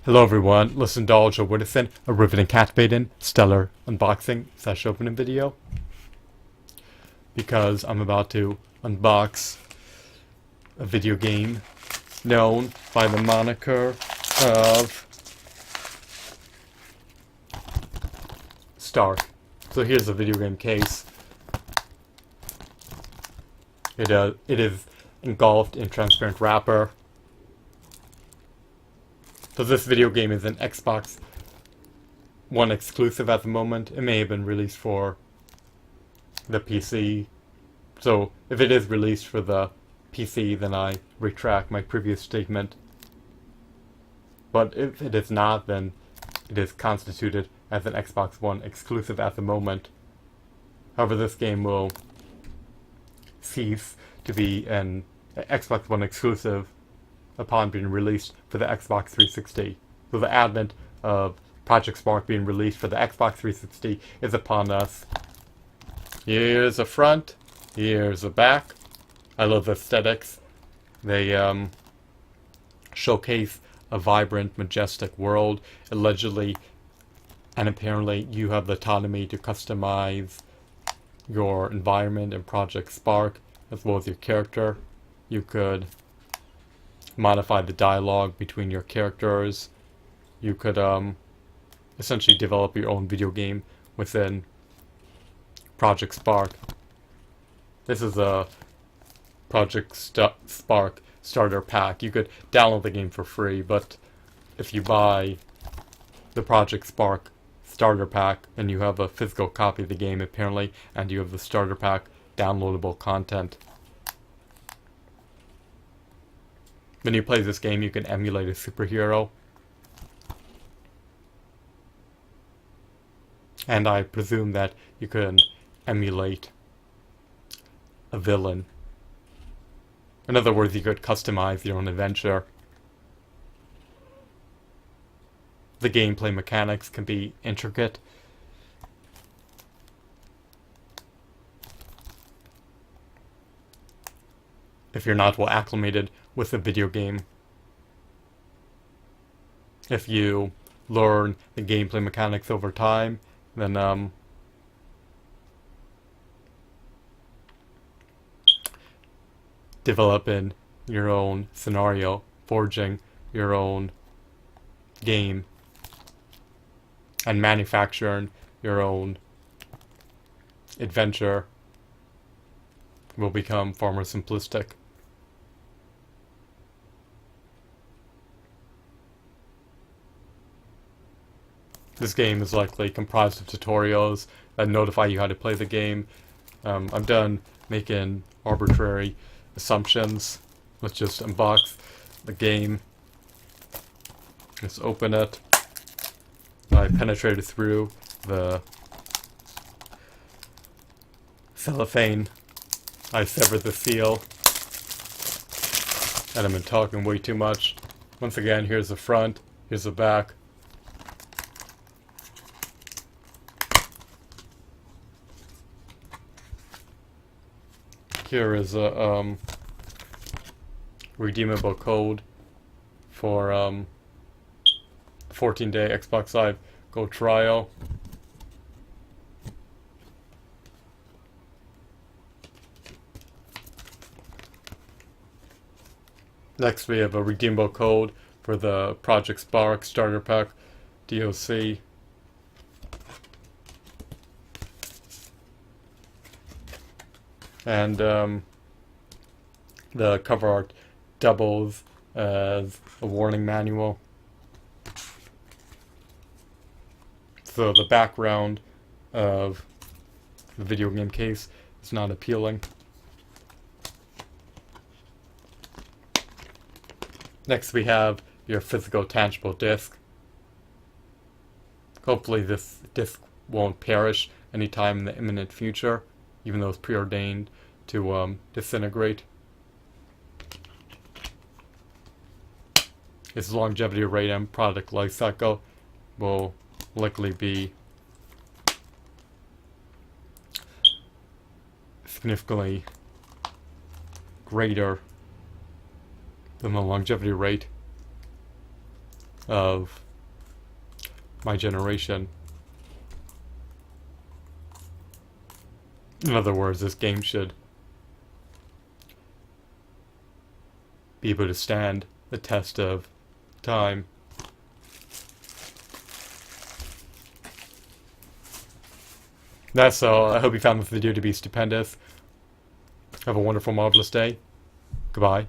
Hello everyone, let's indulge witnessing a riveting, captivating, stellar unboxing / opening video because I'm about to unbox a video game known by the moniker of Stark. So here's the video game case. It is engulfed in transparent wrapper. So this video game is an Xbox One exclusive at the moment. It may have been released for the PC. So if it is released for the PC, then I retract my previous statement. But if it is not, then it is constituted as an Xbox One exclusive at the moment. However, this game will cease to be an Xbox One exclusive upon being released for the Xbox 360. So the advent of Project Spark being released for the Xbox 360 is upon us. Here's the front, here's the back. I love the aesthetics. They showcase a vibrant, majestic world. Allegedly and apparently you have the autonomy to customize your environment in Project Spark as well as your character. You could modify the dialogue between your characters. You could essentially develop your own video game within Project Spark. This is a Project Spark starter pack. You could download the game for free, but if you buy the Project Spark starter pack, then you have a physical copy of the game apparently, and you have the starter pack downloadable content. When you play this game, you can emulate a superhero. And I presume that you can emulate a villain. In other words, you could customize your own adventure. The gameplay mechanics can be intricate. If you're not well acclimated with a video game. If you learn the gameplay mechanics over time, then developing your own scenario, forging your own game, and manufacturing your own adventure will become far more simplistic. This game is likely comprised of tutorials that notify you how to play the game. I'm done making arbitrary assumptions. Let's just unbox the game. Let's open it. I penetrated through the cellophane. I severed the seal. And I've been talking way too much. Once again, here's the front, here's the back. Here is a redeemable code for 14-day Xbox Live Gold trial. Next we have a redeemable code for the Project Spark Starter Pack DLC. And the cover art doubles as a warning manual. So the background of the video game case is not appealing. Next we have your physical tangible disc. Hopefully this disc won't perish anytime in the imminent future, even though it's preordained to disintegrate. Its longevity rate and product life cycle will likely be significantly greater than the longevity rate of my generation. In other words, this game should be able to stand the test of time. That's all. I hope you found this video to be stupendous. Have a wonderful, marvelous day. Goodbye.